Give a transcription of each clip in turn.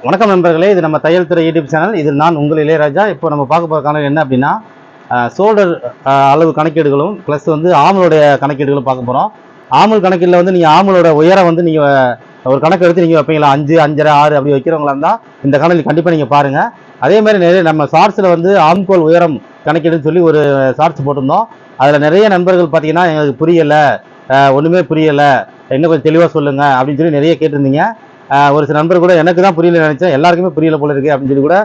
வணக்கம் நண்பர்களே, இது நம்ம தையல் துறை யூடியூப் சேனல். இதில் நான் உங்கள் இளையராஜா. இப்போ நம்ம பார்க்க போகிற காணொலி என்ன அப்படின்னா, ஷோல்டர் அளவு கணக்கீடுகளும் ப்ளஸ் வந்து ஆமலுடைய கணக்கீடுகளும் பார்க்க போகிறோம். ஆமல் கணக்கீடில் வந்து நீங்கள் ஆமலோட உயரம் வந்து நீங்கள் ஒரு கணக்கு எடுத்து நீங்கள் வைப்பீங்களா, 5, 5.5, 6 அப்படி வைக்கிறவங்களா இருந்தால் இந்த காணொலி கண்டிப்பாக நீங்கள் பாருங்கள். அதே மாதிரி நிறைய நம்ம ஷார்ட்ஸில் வந்து ஆம்கோல் உயரம் கணக்கீடுன்னு சொல்லி ஒரு ஷார்ட்ஸ் போட்டிருந்தோம். அதில் நிறைய நண்பர்கள் பார்த்தீங்கன்னா எங்களுக்கு புரியலை, ஒன்றுமே புரியலை, இன்னும் கொஞ்சம் தெளிவாக சொல்லுங்கள் அப்படின்னு சொல்லி நிறைய கேட்டிருந்தீங்க. ஒரு சில நண்பர் கூட எனக்கு தான் புரியல நினச்சேன், எல்லாருக்குமே புரியல போல இருக்குது அப்படின்னு சொல்லி கூட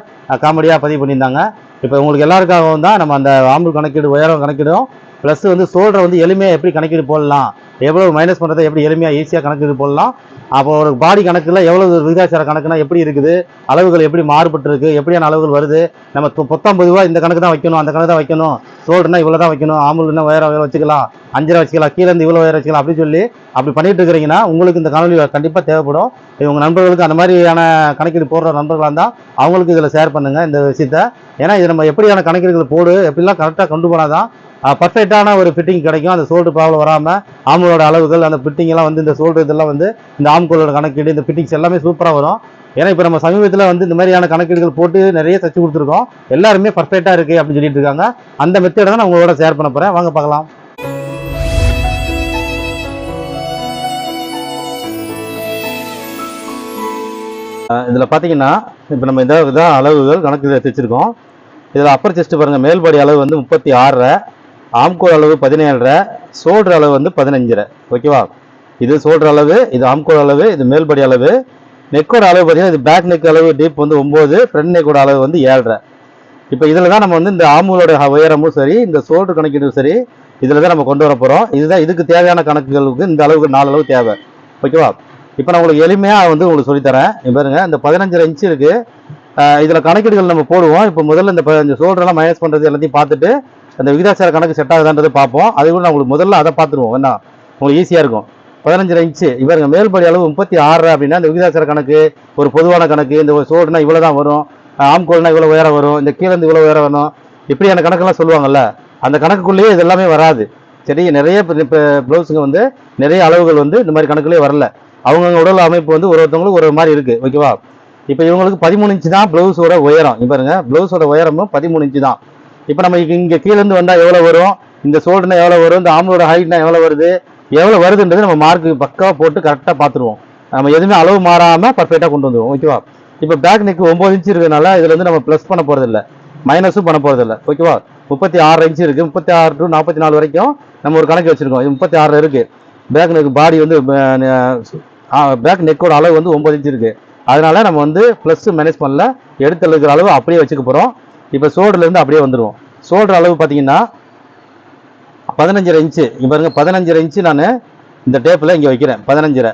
காமெடியாக பதிவு பண்ணியிருந்தாங்க. இப்போ உங்களுக்கு எல்லாருக்காகவும் தான் நம்ம அந்த ஆம்பல் கணக்கீடு உயரம் கணக்கிடும் ப்ளஸ் வந்து ஷோல்டரை வந்து எளிமையாக எப்படி கணக்கீடு போடலாம், எவ்வளோ மைனஸ் பண்ணுறதை எப்படி எளிமையாக ஈஸியாக கணக்கீடு போடலாம், அப்போ ஒரு பாடி கணக்கில் எவ்வளோ விகிதாச்சார கணக்குனா எப்படி இருக்குது, அளவுகள் எப்படி மாறுபட்டு இருக்குது, எப்படியான அளவுகள் வருது, நம்ம பொதுவாக இந்த கணக்கு தான் வைக்கணும், அந்த கணக்கு தான் வைக்கணும், ஷோல்டர்னா இவ்வளோ தான் வைக்கணும், ஆம்பல்னா உயரம் வச்சுக்கலாம், 5.5 வச்சுக்கலாம், கீழே இருந்து இவ்வளோ உயரம் வச்சுக்கலாம் அப்படின்னு சொல்லி அப்படி பண்ணிட்டு இருக்கிறீங்கன்னா உங்களுக்கு இந்த காணொலி கண்டிப்பாக தேவைப்படும். உங்கள் நண்பர்களுக்கு அந்த மாதிரியான கணக்கீடு போடுற நண்பர்களாக இருந்தால் அவங்களுக்கு இதில் ஷேர் பண்ணுங்கள் இந்த விஷயத்த. ஏன்னா இது நம்ம எப்படியான கணக்கீடுகள் போடு எப்படிலாம் கரெக்டாக கொண்டு போனால் தான் பர்ஃபெக்டான ஒரு ஃபிட்டிங் கிடைக்கும். அந்த ஷோல்டர் ப்ராப்ளம் வராமல் ஆமலோட அளவுகள் அந்த ஃபிட்டிங் எல்லாம் வந்து இந்த ஷோல்டர் இதெல்லாம் வந்து இந்த ஆம்கோலோட கணக்கீடு இந்த ஃபிட்டிங்ஸ் எல்லாமே சூப்பராக வரும். ஏன்னா இப்போ நம்ம சமீபத்தில் வந்து இந்த மாதிரியான கணக்கீடுகள் போட்டு நிறைய தச்சு கொடுத்துருக்கோம், எல்லாருமே பர்ஃபெக்டாக இருக்குது அப்படின்னு சொல்லிட்டு இருக்காங்க. அந்த மெத்தடை தான் நான் உங்களோட ஷேர் பண்ண போகிறேன், வாங்க பார்க்கலாம். இதில் பார்த்தீங்கன்னா இப்போ நம்ம இதான் அளவுகள் கணக்கு தைச்சிருக்கோம். இதில் அப்பர் செஸ்ட் பாருங்கள், மேல்படி அளவு வந்து 36, ஆம்கோல் அளவு 17, ஷோல்டர் அளவு வந்து 15. ஓகேவா, இது ஷோல்டர் அளவு, இது ஆம்கோல் அளவு, இது மேல்படி அளவு. நெக்கோட அளவு பார்த்தீங்கன்னா இது பேக் நெக் அளவு டீப் வந்து 9, ஃப்ரண்ட் நெக்கோட அளவு வந்து 7. இப்போ இதில் தான் நம்ம வந்து இந்த ஆமூலோட உயரமும் சரி இந்த ஷோல்டர் கணக்கீடும் சரி இதில் தான் நம்ம கொண்டு வர போகிறோம். இதுதான் இதுக்கு தேவையான கணக்குகளுக்கு இந்த அளவுக்கு 4 அளவு தேவை. ஓகேவா, இப்போ நான் உங்களுக்கு எளிமையாக வந்து உங்களுக்கு சொல்லித்தரேன். பாருங்க, இந்த 15.5 இன்ச்சு இருக்குது. இதில் கணக்கீடுகள் நம்ம போடுவோம். இப்போ முதல்ல இந்த ஷோல்டரெல்லாம் மைனஸ் பண்ணுறது எல்லாத்தையும் பார்த்துட்டு அந்த விகிதாச்சார கணக்கு செட் ஆகுதான்றது பார்ப்போம். அது கூட நான் உங்களுக்கு முதல்ல அதை பார்த்துருவோம், என்ன உங்களுக்கு ஈஸியாக இருக்கும். 15.5 இன்ச்சு இவருங்க மேல்படி அளவு 36 அப்படின்னா இந்த விகிதாச்சார கணக்கு ஒரு பொதுவான கணக்கு. இந்த ஷோல்டர்னா இவ்வளோ தான் வரும், ஆம்கோல்னா இவ்வளோ உயரம் வரும், இந்த கீழே இருந்து இவ்வளோ உயரம் வரும், இப்படியான கணக்கெல்லாம் சொல்லுவாங்கல்ல, அந்த கணக்குக்குள்ளேயே இது எல்லாமே வராது. சரி, நிறைய இப்போ ப்ளவுஸுங்க வந்து நிறைய அளவுகள் வந்து இந்த மாதிரி கணக்குலேயே வரல. அவங்கவுங்க உடல் அமைப்பு வந்து ஒருத்தவங்களுக்கு ஒரு மாதிரி இருக்குது. ஓகேவா, இப்போ இவங்களுக்கு 13 இன்ச்சு தான் ப்ளவுஸோட உயரம். பாருங்க, ப்ளவுஸோட உயரமும் 13 இன்ச்சு தான். இப்போ நம்ம இங்கே கீழேருந்து வந்தால் எவ்வளோ வரும், இந்த ஷோல்டர்னா எவ்வளோ வரும், இந்த ஆமலோட ஹைட்னா எவ்வளோ வருதுன்றது நம்ம மார்க்கு பக்காவாக போட்டு கரெக்டாக பார்த்துருவோம். நம்ம எதுவுமே அளவு மாறாமல் பர்ஃபெக்டாக கொண்டு வந்துடுவோம். ஓகேவா, இப்போ பேக் நெக் 9 இன்ச்சு இருக்கிறதுனால இதில் வந்து நம்ம ப்ளஸ் பண்ண போகிறதில்ல, மைனஸும் பண்ண போகிறதில்ல. ஓகேவா, 36 இன்ச்சு இருக்குது. 36 to 44 வரைக்கும் நம்ம ஒரு கணக்கு வச்சுருக்கோம். இது 36 இருக்குது. பேக் நெக் பாடி வந்து பேக் நெக்கோட அளவு வந்து 9 இன்ச்சு இருக்குது. அதனால நம்ம வந்து ப்ளஸ் மைனஸ் பண்ணல, எடுத்து இருக்கிற அளவு அப்படியே வச்சுக்க போகிறோம். இப்போ ஷோல்டர்லேருந்து அப்படியே வந்துடுவோம். ஷோல்டர் அளவு பார்த்தீங்கன்னா 15.5 இன்ச்சு. இங்கே பாருங்க, 15.5 இன்ச்சு நான் இந்த டேப்பில் இங்கே வைக்கிறேன், 15.5.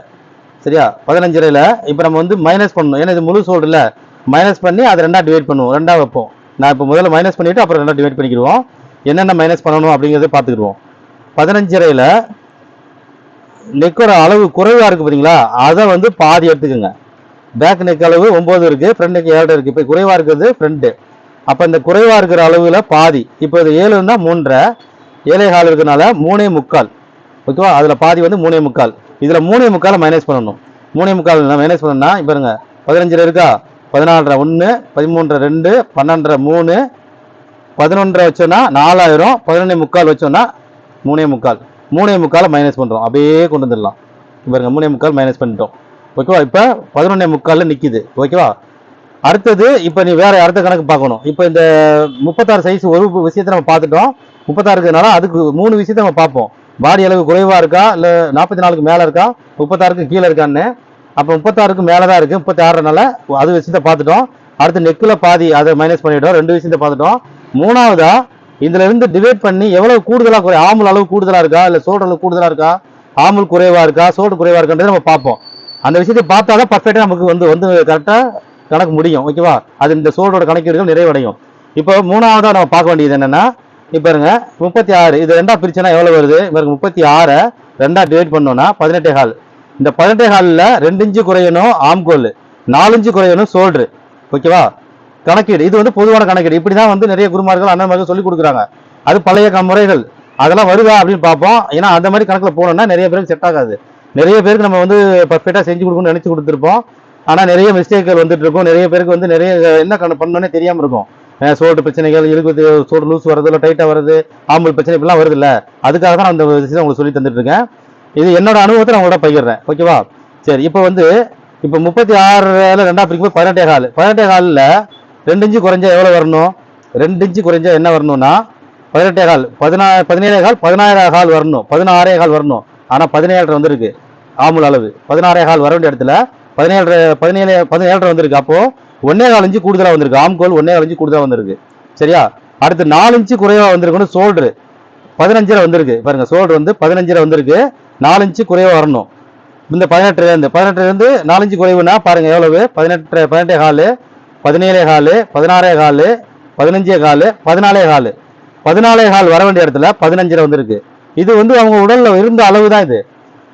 சரியா, 15.5ல் இப்போ நம்ம வந்து மைனஸ் பண்ணணும். ஏன்னா இது முழு ஷோல்டரில் மைனஸ் பண்ணி அதை 2ஆக டிவைட் பண்ணுவோம், 2ஆக வைப்போம். நான் இப்போ முதல்ல மைனஸ் பண்ணிவிட்டு அப்புறம் 2ஆக டிவைட் பண்ணிக்கிடுவோம். என்னென்ன மைனஸ் பண்ணணும் அப்படிங்கிறத பார்த்துக்கிடுவோம். 15.5ல் நெக்கோட அளவு குறைவாக இருக்குது பார்த்தீங்களா, அதை வந்து பாதி எடுத்துக்கோங்க. பேக் நெக் அளவு 9 இருக்குது, ஃப்ரண்ட் நெக் 7 இருக்குது. இப்போ குறைவாக இருக்கிறது ஃப்ரண்ட்டு. அப்போ இந்த குறைவாக இருக்கிற அளவில் பாதி, இப்போ இது 7 இருந்தால் 3.5, 7.25 இருக்கிறனால 3.25. ஓகேவா, அதில் பாதி வந்து 3.25. இதில் 3.25 மைனஸ் பண்ணணும். 3.25 மைனஸ் பண்ணணும்னா இப்போ பாருங்க, 15 இருக்கா, 14 1, 13 2, 12 3, 11 வச்சோன்னா 4000, 11.25 வச்சோன்னா 3.25. 3.25 மைனஸ் பண்ணுறோம், அப்படியே கொண்டு வந்துடலாம். பாருங்க, 3.25 மைனஸ் பண்ணிட்டோம். ஓகேவா, இப்போ 11.25 நிற்கிது. ஓகேவா, அடுத்தது இப்போ நீ வேற அடுத்த கணக்கு பார்க்கணும். இப்போ இந்த 36 சைஸ் ஒரு விஷயத்தை நம்ம பார்த்துட்டோம். 36 இருக்கிறதுனால அதுக்கு 3 விஷயத்தை நம்ம பார்ப்போம். பாடி அளவு குறைவாக இருக்கா, இல்லை 44க்கு மேலே இருக்கா, 36க்கு கீழே இருக்கான்னு. அப்போ 36க்கு மேலே தான் இருக்குது, 36னால அது விஷயத்தை பார்த்துட்டோம். அடுத்து நெக்கில் பாதி அதை மைனஸ் பண்ணிவிட்டோம், 2 விஷயத்தை பார்த்துட்டோம். மூணாவதா இதுல இருந்து டிவைட் பண்ணி எவ்வளவு கூடுதலாக குறை, ஆமுல் அளவு கூடுதலாக இருக்கா, இல்லை ஷோல்டர் அளவு கூடுதலாக இருக்கா, ஆமுல் குறைவாக இருக்கா, ஷோல்டர் குறைவாக இருக்கான்றது நம்ம பார்ப்போம். அந்த விஷயத்தை பார்த்தா தான் பர்ஃபெக்டாக நமக்கு வந்து கரெக்டாக கணக்கு முடியும். ஓகேவா, அது இந்த ஷோல்டரோட கணக்கீடுகள் நிறைவடையும். இப்போ மூணாவதாக நம்ம பார்க்க வேண்டியது என்னென்னா, இப்போ பாருங்க 36 இது 2ஆக பிரிச்சுன்னா எவ்வளோ வருது, பாருங்க 36 2ஆக டிவைட் பண்ணோன்னா 18.25. இந்த 18.25ல் 2 இன்ச்சு குறையணும் ஆம்கோல், 4 இன்ச்சு குறையணும் ஷோல்டரு. ஓகேவா, கணக்கீடு இது வந்து பொதுவான கணக்கீடு. இப்படி தான் வந்து நிறைய குருமார்கள் அண்ணன்மார்கள் சொல்லி கொடுக்குறாங்க. அது பழைய முறைகள், அதெல்லாம் வருதா அப்படின்னு பார்ப்போம். ஏன்னா அந்த மாதிரி கணக்கில் போனோம்னா நிறைய பேருக்கு செட் ஆகாது. நிறைய பேருக்கு நம்ம வந்து பர்ஃபெக்டாக செஞ்சு கொடுக்கணும்னு நினச்சி கொடுத்துருப்போம். ஆனால் நிறைய மிஸ்டேக்குகள் வந்துட்டு இருக்கும். நிறைய பேருக்கு வந்து நிறைய என்ன பண்ணோன்னே தெரியாமல் இருக்கும். சோல்டர் பிரச்சனைகள், இழுக்கு சோல்டர் லூஸ் வர்றது, இல்லை டைட்டாக வருது, ஆம்பல் பிரச்சனை இப்படிலாம் வருது இல்லை. அதுக்காக தான் நான் அந்த விஷயம் உங்களுக்கு சொல்லி தந்துட்டு இருக்கேன். இது என்னோட அனுபவத்தை நான் உங்களோட பகிர்றேன். ஓகேவா? சரி, இப்போ வந்து இப்போ 36 ரெண்டா பிரிக்கும்போது 18.4. 18.4ல் 2 இன்ச்சு குறைஞ்சா எவ்வளோ வரணும்? 2 இன்ச்சு குறைஞ்சா என்ன வரணும்னா 18.4, 17.4, 16.4 வரணும், 16.4 வரணும். ஆனால் 17 வந்திருக்கு ஆம்பல் அளவு. 16.4 வர வேண்டிய இடத்துல 17 வந்திருக்கு. அப்போ 1.4 இன்ச்சு கூடுதலாக வந்திருக்கு. ஆம்கோல் 1.4 இன்ச்சு கூடுதலாக வந்திருக்கு. சரியா? அடுத்து 4 இன்ச்சு குறைவாக வந்திருக்குன்னு சோல்டரு 15 வந்திருக்கு. பாருங்க, சோல்டர் வந்து 15 வந்திருக்கு. 4 இன்ச்சு குறைவாக வரணும். இந்த 18 4 இன்ச்சு குறைவுனா பாருங்க எவ்வளவு? 18.4, 17.4, 16.4, 15.4, 14.4. 14.4 வர வேண்டிய இடத்துல 15 வந்திருக்கு. இது வந்து அவங்க உடல்ல இருந்த அளவு தான் இது.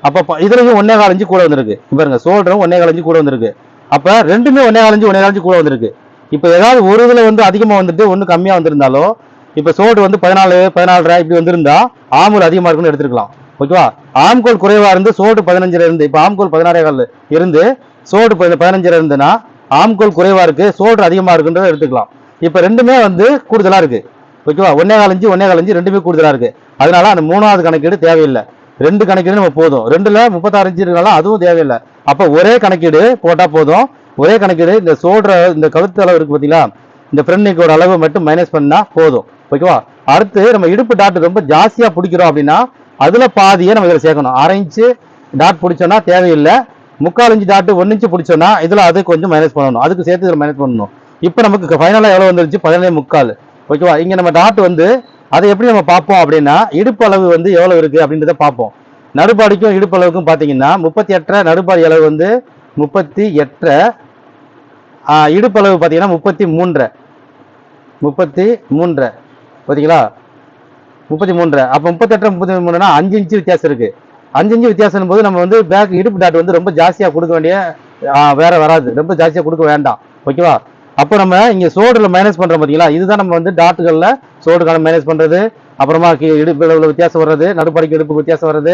அப்ப இதுலயும் 1.4 இன்ச்சு கூட வந்திருக்கு. பாருங்க, சோல்டரும் 1.4 இன்ச்சு கூட வந்திருக்கு. அப்ப ரெண்டுமே 1.4 இன்ச்சு கூட வந்திருக்கு. இப்ப ஏதாவது ஒரு இதுல வந்து அதிகமா வந்துட்டு ஒண்ணு கம்மியா வந்திருந்தாலோ, இப்ப சோல்டர் வந்து 14, 14 இப்படி வந்திருந்தா ஆம்பல் அதிகமா இருக்குன்னு எடுத்துக்கலாம். ஓகேவா? ஆம்கோல் குறைவா இருந்து சோல்டர் 15 இருந்து, இப்ப ஆம்கோல் 16 இருந்து சோல்டர் 15 இருந்துன்னா ஆம்கோல் குறைவா இருக்கு, சோல்டர் அதிகமா இருக்குன்றத எடுத்துக்கலாம். இப்ப ரெண்டுமே வந்து கூடுதலா இருக்கு. ஓகேவா? 1.4 இன்ச்சு 1.4 இன்ச்சு ரெண்டுமே கூடுதலா இருக்கு. அதனால அந்த 3வது கணக்கீடு தேவையில்லை. 2 கணக்கீடு நம்ம போதும். 2ல 36 இன்ச்சு இருக்கனால அதுவும் தேவையில்லை. அப்ப ஒரே கணக்கீடு போட்டா போதும். ஒரே கணக்கீடு இந்த சோல்டர் இந்த கழுத்து அளவு இருக்கு பார்த்தீங்களா, இந்த ஃப்ரண்ட் நெக்கோட அளவு மட்டும் மைனஸ் பண்ணா போதும். ஓகேவா? அடுத்து நம்ம இடுப்பு டாட் ரொம்ப ஜாஸ்தியா பிடிக்கிறோம் அப்படின்னா அதுல பாதியை நம்ம இதில் சேர்க்கணும். 1/2 இன்ச்சு டாட் பிடிச்சோன்னா தேவையில்லை. 3/4 இன்ச்சு டாட் 1 இன்ச்சு பிடிச்சோன்னா இதுல அது கொஞ்சம் மைனஸ் பண்ணணும். அதுக்கு சேர்த்து இதில் மைனஸ் பண்ணணும். இப்போ நமக்கு ஃபைனலாக எவ்வளோ வந்துருச்சு? 17.75. ஓகேவா? இங்க நம்ம டாட் வந்து அதை எப்படி நம்ம பார்ப்போம் அப்படின்னா இடுப்பு அளவு வந்து எவ்வளவு இருக்கு அப்படின்றத பார்ப்போம். நடுப்பாடிக்கும் இடுப்பு அளவுக்கும் பார்த்தீங்கன்னா 38 நடுப்பாடி அளவு வந்து 38, இடுப்பு அளவு பார்த்தீங்கன்னா 33. பார்த்தீங்களா? 33. அப்போ 38, 33னா 5 இன்ச்சு வித்தியாசம் இருக்கு. 5 இன்ச்சு வித்தியாசம் போது நம்ம வந்து பேக் இடுப்பு டாட் வந்து ரொம்ப ஜாஸ்தியாக கொடுக்க வேண்டிய வேற வராது. ரொம்ப ஜாஸ்தியாக கொடுக்க வேண்டாம். ஓகேவா? அப்போ நம்ம இங்கே சோல்டரில் மைனஸ் பண்ணுறோம் பார்த்தீங்களா, இதுதான் நம்ம வந்து டாட்டுகளில் சோல்டருக்கான மைனஸ் பண்ணுறது. அப்புறமா இடுப்பு உள்ள வித்தியாசம் வர்றது, நடுப்பாடிக்கு இடுப்புக்கு வித்தியாசம் வர்றது,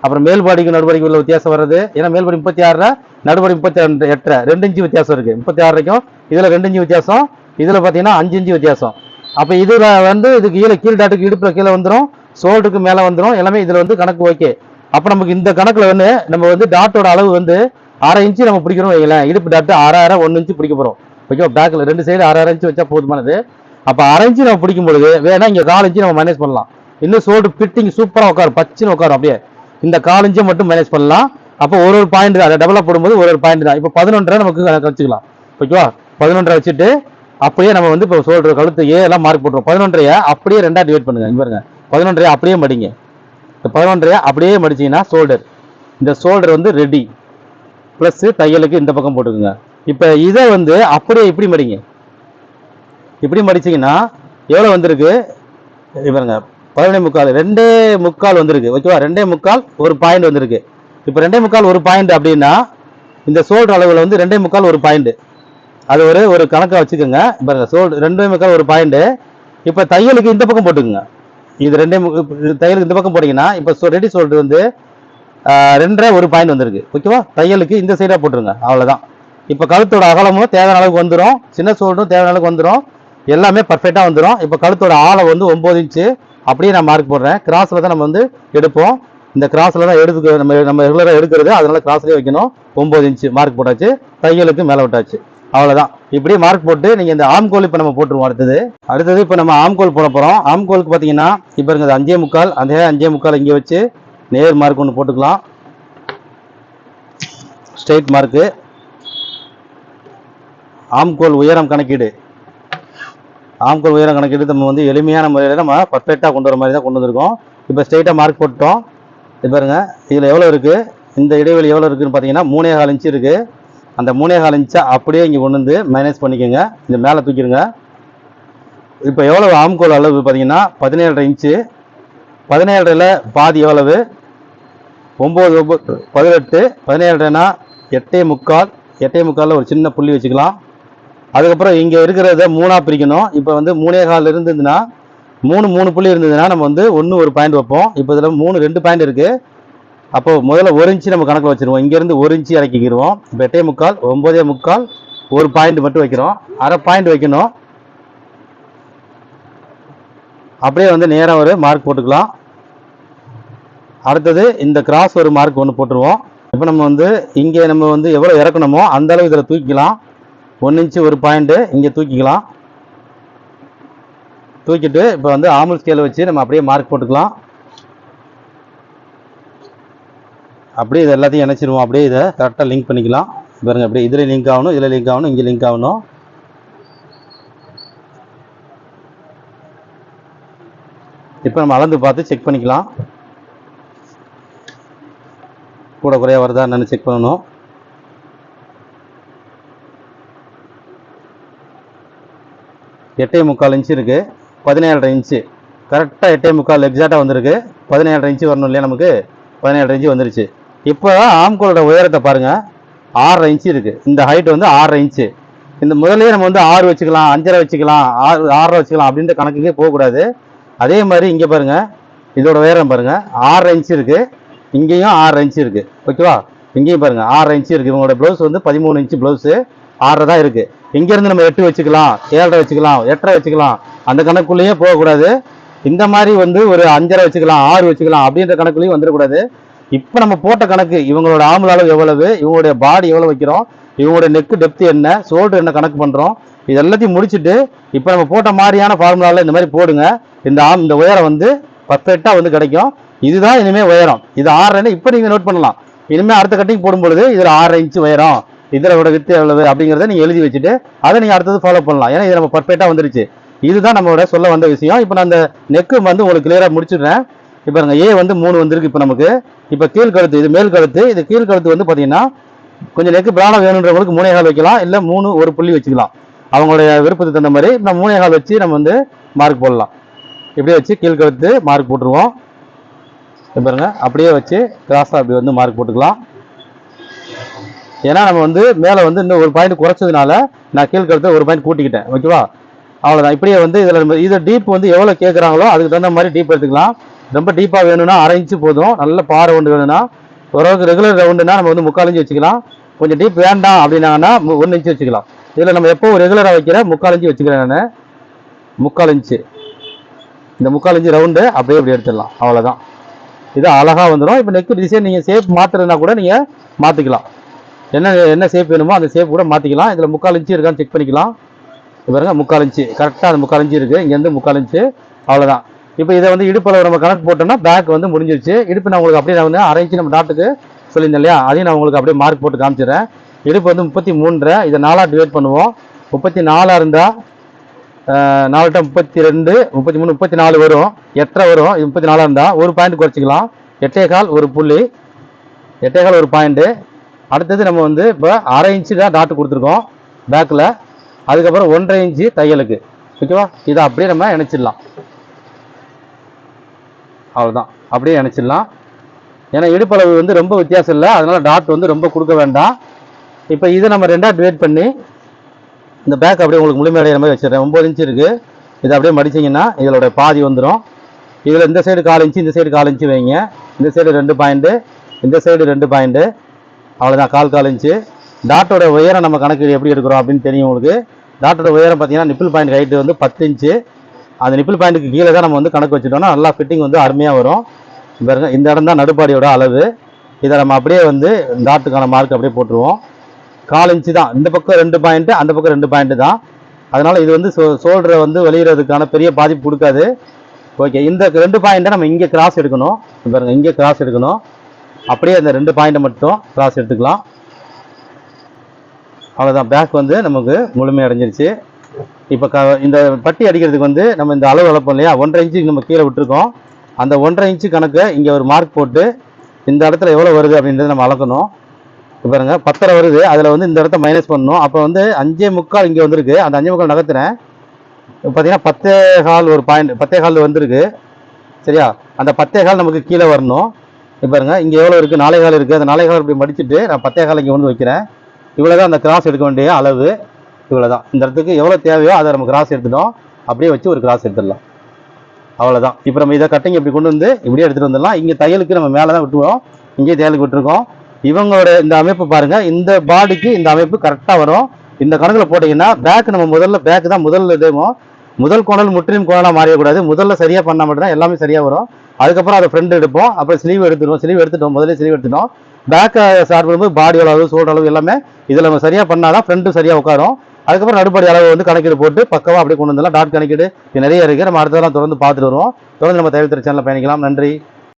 அப்புறம் மேல்பாடிக்கு நடுப்பாடிக்கு உள்ள வித்தியாசம் வர்றது. ஏன்னா மேல்பாடி 36, நடுப்பாடி 38, 2 இன்ச்சு வித்தியாசம் இருக்கு. 36 வரைக்கும் இதில் 2 இன்ச்சு வித்தியாசம், இதில் பார்த்தீங்கன்னா 5 இன்ச்சு வித்தியாசம். அப்போ இதில் வந்து இதுக்கு கீழ் டாட்டுக்கு இடுப்பில் கீழே வந்துடும், சோல்டருக்கு மேலே வந்துடும். எல்லாமே இதில் வந்து கணக்கு ஓகே. அப்போ நமக்கு இந்த கணக்கில் வந்து நம்ம வந்து டாட்டோட அளவு வந்து 1/2 இன்ச்சு நம்ம பிடிக்கிறோம் வைங்களேன். இடுப்பு டாட்டு 1/2 1 இன்ச்சு பிடிக்க போகிறோம். ஓகேவா? பேக்கில் 2 சைடு 1/2 இன்ச்சு வச்சா போதுமானது. அப்போ 1/2 இன்ச்சு நம்ம பிடிக்கும் பொழுது வேணா இங்கே 4 இன்ச்சு நம்ம மைனஸ் பண்ணலாம். இன்னும் சோல்டர் ஃபிட்டிங் சூப்பராக உட்காரும், பச்சுன்னு உட்காரும். அப்படியே இந்த 4 இன்ச்சை மட்டும் மைனஸ் பண்ணலாம். அப்போ ஒரு பாயிண்ட் தான், அதை டெவலப் போடும்போது ஒரு பாயிண்ட் தான். இப்போ 11 நமக்கு வச்சுக்கலாம். ஓகேவா? 11 வச்சுட்டு அப்படியே நம்ம வந்து இப்போ சோல்டர் கழுத்து எல்லாம் மார்க் போட்டுருவோம். 11 அப்படியே 2ஆ டிவைட் பண்ணுங்க. இங்க பாருங்க, 11 அப்படியே மடிங்க. இந்த 11 அப்படியே மடிச்சீங்கன்னா சோல்டர், இந்த சோல்டர் வந்து ரெடி. பிளஸ் தையலுக்கு இந்த பக்கம் போட்டுக்குங்க. இப்போ இதை வந்து அப்படியே இப்படி மடிங்க. இப்படி மடிச்சீங்கன்னா எவ்வளோ வந்திருக்கு? பாருங்க, 11.75, 2.75 வந்திருக்கு. ஓகேவா? 2.75 ஒரு பாயிண்ட் வந்திருக்கு. இப்போ 2.75 ஒரு பாயிண்ட் அப்படின்னா இந்த சோல்டர் அளவில் வந்து 2.75 ஒரு பாயிண்ட். அது ஒரு கணக்கை வச்சுக்கோங்க. பாருங்க, சோல்டர் 2.75 ஒரு பாயிண்ட். இப்போ தையலுக்கு இந்த பக்கம் போட்டுக்குங்க. இது 2 தையலுக்கு இந்த பக்கம் போட்டீங்கன்னா இப்போ ரெடி சோல்டர் வந்து 2.5 ஒரு பாயிண்ட் வந்திருக்கு. ஓகேவா? தையலுக்கு இந்த சைடாக போட்டுருங்க. அவ்வளோதான். இப்போ கழுத்தோட அகலமும் தேவையான அளவுக்கு வந்துடும், சின்ன சோல்டரும் தேவையான அளவுக்கு வந்துடும், எல்லாமே பர்ஃபெக்டாக வந்துடும். இப்போ கழுத்தோட ஆழம் வந்து 9 இன்ச்சு அப்படியே நான் மார்க் போடுறேன். கிராஸில் தான் நம்ம வந்து எடுப்போம். இந்த கிராஸில் தான் நம்ம ரெகுலராக எடுக்கிறது, அதனால கிராஸ்லேயே வைக்கணும். 9 இன்ச்சு மார்க் போட்டாச்சு, தையலுக்கு மேலே விட்டாச்சு. அவ்வளோதான். இப்படி மார்க் போட்டு நீங்கள் இந்த ஆம்கோல் இப்போ நம்ம போட்டுருவோம். அடுத்தது இப்போ நம்ம ஆம்கோல் போட போகிறோம். ஆம்கோலுக்கு பார்த்தீங்கன்னா இப்போ இருக்குது 5.75, அதே 5.75 இங்கே வச்சு நேர் மார்க் ஒன்று போட்டுக்கலாம். Straight mark. ஆம்கோல் உயரம் கணக்கீடு. ஆம்கோல் உயரம் கணக்கீடு நம்ம வந்து எளிமையான முறையில் நம்ம பர்ஃபெக்டாக கொண்டு வர மாதிரி தான் கொண்டு வந்திருக்கோம். இப்போ ஸ்ட்ரெயிட்டாக மார்க் போட்டோம். இது பாருங்க, இதில் எவ்வளோ இருக்குது, இந்த இடைவெளி எவ்வளோ இருக்குதுன்னு பார்த்தீங்கன்னா 3.25 இன்ச்சு இருக்குது. அந்த 3.25 இன்ச்சை அப்படியே இங்கே கொண்டு வந்து மைனஸ் பண்ணிக்கோங்க. இந்த மேலே தூக்கிடுங்க. இப்போ எவ்வளவு ஆம்கோல் அளவு பார்த்தீங்கன்னா 17.5 இன்ச்சு. 17.5ல் பாதி எவ்வளவு? 9, 18. 17.5னா 8.75. 8.75 ஒரு சின்ன புள்ளி வச்சுக்கலாம். அதுக்கப்புறம் இங்கே இருக்கிறத 3ஆக பிரிக்கணும். இப்போ வந்து 3.25 இருந்ததுன்னா 3 புள்ளி இருந்ததுன்னா நம்ம வந்து 1 ஒரு பாயிண்ட் வைப்போம். இப்போ இதில் 2 பாயிண்ட் இருக்குது. அப்போ முதல்ல 1 இன்ச்சு நம்ம கணக்கில் வச்சுருவோம். இங்கேருந்து 1 இன்ச்சு இறக்கிக்கிடுவோம். இப்போ 8.75 9.75 ஒரு பாயிண்ட் மட்டும் வைக்கிறோம். அரை பாயிண்ட் வைக்கணும். அப்படியே வந்து நேராக ஒரு மார்க் போட்டுக்கலாம். அடுத்தது இந்த கிராஸ் ஒரு மார்க் ஒன்று போட்டுருவோம். இப்போ நம்ம வந்து இங்கே நம்ம வந்து எவ்வளோ இறக்கணுமோ அந்த அளவு இதில் தூக்கிக்கலாம். 1 இன்ச்சு ஒரு பாயிண்ட்டு இங்கே தூக்கிக்கலாம். தூக்கிட்டு இப்போ வந்து ஆமல் ஸ்கேலை வச்சு நம்ம அப்படியே மார்க் போட்டுக்கலாம். அப்படியே இது எல்லாத்தையும் இணைச்சிருவோம். அப்படியே இதை கரெக்டாக லிங்க் பண்ணிக்கலாம். பாருங்கள், அப்படியே இதில் லிங்க் ஆகணும், இதில் லிங்க் ஆகணும், இங்கே லிங்க் ஆகணும். இப்போ நம்ம அளந்து பார்த்து செக் பண்ணிக்கலாம். கூட குறையா வருதா என்னன்னு செக் பண்ணணும். எட்டே 3/4 இன்ச்சு இருக்குது, 17.5 இன்ச்சு கரெக்டாக 8.75 எக்ஸாக்டாக வந்திருக்கு. 17.5 இன்ச்சு வரணும் இல்லையா, நமக்கு 17.5 இன்ச்சு வந்துருச்சு. இப்போ ஆம்கோலோட உயரத்தை பாருங்கள், 6.5 இன்ச்சு இருக்குது. இந்த ஹைட் வந்து 6.5 இன்ச்சு. இந்த முதலே நம்ம வந்து 6 வச்சுக்கலாம், 5.5 வச்சுக்கலாம், 6 வச்சுக்கலாம் அப்படின்ற கணக்குக்கே போகக்கூடாது. அதே மாதிரி இங்கே பாருங்கள், இதோட உயரம் பாருங்கள் 6.5 இன்ச்சு இருக்குது. இங்கேயும் 6.5 இன்ச்சு இருக்குது. ஓகேவா, இங்கேயும் பாருங்கள் 6.5 இன்ச்சு இருக்குது. இவங்களோட ப்ளவுஸ் வந்து 13 இன்ச்சு ப்ளவுஸு, 6 தான் இருக்குது. இங்கேருந்து நம்ம 8 வச்சுக்கலாம், 7.5 வச்சுக்கலாம், 8.5 வச்சுக்கலாம், அந்த கணக்குள்ளேயே போகக்கூடாது. இந்த மாதிரி வந்து ஒரு 5.5 வச்சுக்கலாம், 6 வச்சுக்கலாம் அப்படின்ற கணக்குள்ளேயும் வந்துடக்கூடாது. இப்போ நம்ம போட்ட கணக்கு, இவங்களோட ஆம்பல் அளவு எவ்வளவு, இவங்களுடைய பாடி எவ்வளோ வைக்கிறோம், இவங்களுடைய நெக்கு டெப்த் என்ன, ஷோல்டர் என்ன கணக்கு பண்ணுறோம், இது எல்லாத்தையும் முடிச்சுட்டு இப்போ நம்ம போட்ட மாதிரியான ஃபார்முலாவில் இந்த மாதிரி போடுங்க. இந்த உயரம் வந்து பர்ஃபெக்டாக வந்து கிடைக்கும். இதுதான் இனிமேல் உயரம். இது 6.5. இப்போ நீங்கள் நோட் பண்ணலாம். இனிமேல் அடுத்த கட்டிங் போடும்பொழுது இதில் 6.5 இன்ச்சு உயரம், இதில் விட வித்து எவ்வளவு அப்படிங்கிறத நீங்கள் எழுதி வச்சுட்டு அதை நீங்கள் அடுத்தது ஃபாலோ பண்ணலாம். ஏன்னா இது நம்ம பர்ஃபெக்டாக வந்துருச்சு. இதுதான் நம்மளோட சொல்ல வந்த விஷயம். இப்போ நான் அந்த நெக்கு வந்து உங்களுக்கு கிளியராக முடிச்சுடுறேன். இப்போ பாருங்க, ஏ வந்து 3 வந்திருக்கு. இப்போ நமக்கு இப்போ கீழ் கழுத்து, இது மேல் கழுத்து, இது கீழ் கழுத்து வந்து பார்த்தீங்கன்னா கொஞ்சம் நெக்கு பிராணம் வேணுன்றவங்களுக்கு 3.25 வைக்கலாம், இல்லை 3 ஒரு புள்ளி வச்சுக்கலாம். அவங்களுடைய விருப்பத்துக்கு தகுந்த மாதிரி நம்ம 3.25 வச்சு நம்ம வந்து மார்க் போடலாம். இப்படியே வச்சு கீழ் கழுத்து மார்க் போட்டுருவோம். பாருங்க, அப்படியே வச்சு கிராஸாக அப்படி வந்து மார்க் போட்டுக்கலாம். ஏன்னா நம்ம வந்து மேலே வந்து இன்னும் ஒரு பாயிண்ட் குறைச்சதுனால நான் கீழ் கழுத்தை ஒரு பாயிண்ட் கூட்டிக்கிட்டேன். ஓகேவா, அவ்வளோதான். இப்படியே வந்து இதில் டீப் வந்து எவ்வளோ கேட்குறாங்களோ அதுக்கு தகுந்த மாதிரி டீப் எடுத்துக்கலாம். ரொம்ப டீப்பாக வேணும்னா 1/2 இன்ச்சு போதும். நல்ல பாறை ரவுண்டு வேணும்னா, ஓரளவுக்கு ரெகுலர் ரவுண்டுனா நம்ம வந்து 3/4 இன்ச்சு வச்சுக்கலாம். கொஞ்சம் டீப் வேண்டாம் அப்படின்னாங்கன்னா 1 இன்ச்சு வச்சுக்கலாம். இதில் நம்ம எப்போ ரெகுலராக வைக்கிற 3/4 இன்ச்சு வச்சுக்கிறேன் நான். 3/4 இன்ச்சு, இந்த 3/4 இன்ச்சு ரவுண்டு அப்படியே இப்படி எடுத்துடலாம். அவ்வளோதான். இது அழகாக வந்துடும். இப்போ நெக்கு டிசைன் நீங்கள் ஷேப் மாற்றுறதுனா கூட நீங்கள் மாற்றிக்கலாம். என்ன ஷேப் வேணுமோ அந்த ஷேப் கூட மாற்றிக்கலாம். இதில் 3/4 இன்ச்சு இருக்கான்னு செக் பண்ணிக்கலாம். பாருங்க, 3/4 இன்ச்சு கரெக்டாக அந்த 3/4 இன்ச்சு இருக்குது. இங்கேருந்து 3/4 இன்ச்சு, அவ்வளோதான். இப்போ இதை வந்து இடுப்பளவு நம்ம கணக்கு போட்டோம்னா பேக் வந்து முடிஞ்சிருச்சு. இடுப்பு நான் உங்களுக்கு அப்படியே நான் வந்து 1/2 இன்ச்சு நம்ம டாட்டுக்கு சொல்லியிருந்தேன் இல்லையா, அதையும் நான் உங்களுக்கு அப்படியே மார்க் போட்டு காமிச்சிடுறேன். இடுப்பு வந்து 33. இதை 4ஆக டிவைட் பண்ணுவோம். 34 இருந்தால் 4 டு 32, 33, 34 வரும். 8.5 வரும். இது 34 இருந்தால் ஒரு பாயிண்ட் குறைச்சிக்கலாம். 8.25 ஒரு புள்ளி, 8.25 ஒரு பாயிண்ட்டு. அடுத்தது நம்ம வந்து இப்போ 1/2 இன்ச்சு தான் டாட்டு கொடுத்துருக்கோம் பேக்கில். அதுக்கப்புறம் 1.5 இன்ச்சு தையலுக்கு. ஓகேவா, இதை அப்படியே நம்ம இணைச்சிடலாம். அவ்வளோதான், அப்படியே இணைச்சிடலாம். ஏன்னா இடுப்பளவு வந்து ரொம்ப வித்தியாசம் இல்லை, அதனால் டாட் வந்து ரொம்ப கொடுக்க வேண்டாம். இப்போ இதை நம்ம 2ஆக டிவைட் பண்ணி இந்த பேக் அப்படியே உங்களுக்கு முழுமையடைய மாதிரி வச்சிடுறேன். 9 இன்ச்சு இருக்குது. இதை அப்படியே மடிச்சிங்கன்னா இதோட பாதி வந்துடும். இதில் இந்த சைடு 1/4 இன்ச்சு, இந்த சைடு 1/4 இன்ச்சு வைங்க. இந்த சைடு 2 பாயிண்ட்டு, இந்த சைடு 2 பாயிண்ட்டு, அவ்வளோதான். 1/4 இன்ச்சு. டாட்டோட உயரம் நம்ம கணக்கு எப்படி எடுக்கிறோம் அப்படின்னு தெரியும் உங்களுக்கு. டாட்டோட உயரம் பார்த்தீங்கன்னா நிப்பிள் பாயிண்ட் ஹைட்டு வந்து 10 இன்ச்சு. அந்த நிப்பிள் பாயிண்ட்டுக்கு கீழே தான் நம்ம வந்து கணக்கு வச்சுட்டோம்னா நல்லா ஃபிட்டிங் வந்து அருமையாக வரும். பாருங்க, இந்த இடம் தான் நடுப்பாடியோட அளவு. இதை நம்ம அப்படியே வந்து டாட்டுக்கான மார்க் அப்படியே போட்டுருவோம். 1/4 இன்ச்சு தான். இந்த பக்கம் 2 பாயிண்ட்டு, அந்த பக்கம் 2 பாயிண்ட்டு தான். அதனால் இது வந்து ஷோல்டரை வந்து வெளியிறதுக்கான பெரிய பாதிப்பு கொடுக்காது. ஓகே, இந்த 2 பாயிண்ட்டை நம்ம இங்கே கிராஸ் எடுக்கணும். பாருங்க, இங்கே கிராஸ் எடுக்கணும். அப்படியே அந்த 2 பாயிண்ட்டை மட்டும் கிராஸ் எடுத்துக்கலாம். அவ்வளோதான். பேக் வந்து நமக்கு முழுமை அடைஞ்சிருச்சு. இப்போ இந்த பட்டி அடிக்கிறதுக்கு வந்து நம்ம இந்த அளவு அளப்போம் இல்லையா, 1.5 இன்ச்சு நம்ம கீழே விட்டுருக்கோம். அந்த 1.5 இன்ச்சு கணக்கு இங்கே ஒரு மார்க் போட்டு இந்த இடத்துல எவ்வளோ வருது அப்படின்றத நம்ம அளக்கணும். பாருங்க, 10.5 வருது. அதில் வந்து இந்த இடத்த மைனஸ் பண்ணணும். அப்போ வந்து 5.25 இங்கே வந்திருக்கு. அந்த 5.25 நகர்த்துறேன். பார்த்தீங்கன்னா 10.25 ஒரு பாயிண்ட், 10.25 வந்திருக்கு. சரியா, அந்த 10.25 நமக்கு கீழே வரணும். இப்போ பாருங்க, இங்கே எவ்வளோ இருக்குது, 4.25 இருக்குது. அந்த 4.25 இப்படி மடிச்சுட்டு நான் 10.25 இங்கே வந்து வைக்கிறேன். இவ்வளோ தான் அந்த கிராஸ் எடுக்க வேண்டிய அளவு. இவ்வளோ தான். இந்த இடத்துக்கு எவ்வளோ தேவையோ அதை நம்ம கிராஸ் எடுத்துட்டோம். அப்படியே வச்சு ஒரு கிராஸ் எடுத்துடலாம். அவ்வளோதான். இப்போ நம்ம இதை கட்டிங் இப்படி கொண்டு வந்து இப்படியே எடுத்துகிட்டு வந்துடலாம். இங்கே தையலுக்கு நம்ம மேலே தான் விட்டுவோம். இங்கேயே தேலுக்கு விட்டுருக்கோம். இவங்களோட இந்த அமைப்பு பாருங்க, இந்த பாடிக்கு இந்த அமைப்பு கரெக்டாக வரும். இந்த கணக்கில் போட்டிங்கன்னா பேக் நம்ம முதல்ல பேக் தான் முதல்ல இதுவும் முதல் கோணல் முற்றிலும் கோணலாக மாறிடக்கூடாது. முதல்ல சரியாக பண்ணால் மட்டும் தான் எல்லாமே சரியாக வரும். அதுக்கப்புறம் அதை ஃப்ரண்ட் எடுப்போம், அப்புறம் ஸ்லீவ் எடுத்துடுவோம். ஸ்லீவ் எடுத்துட்டோம், முதல்ல ஸ்லீவ் எடுத்துட்டோம். பேக்கை ஸ்டார்ட் பண்ணும்போது பாடி அளவு ஷோல்டர் அளவு எல்லாமே இதில் நம்ம சரியாக பண்ணால் தான் ஃப்ரண்ட்டு சரியாக உட்காரும். அதுக்கப்புறம் நடுப்படி அளவு வந்து கணக்கீடு போட்டு பக்கவாக அப்படியே கொண்டு வந்துடலாம். டாட் கணக்கீடு நிறைய இருக்குது. நம்ம அடுத்ததெல்லாம் தொடர்ந்து பார்த்துட்டு வருவோம். தொடர்ந்து நம்ம தையல் துறை சேனலில் பயணிக்கலாம். நன்றி.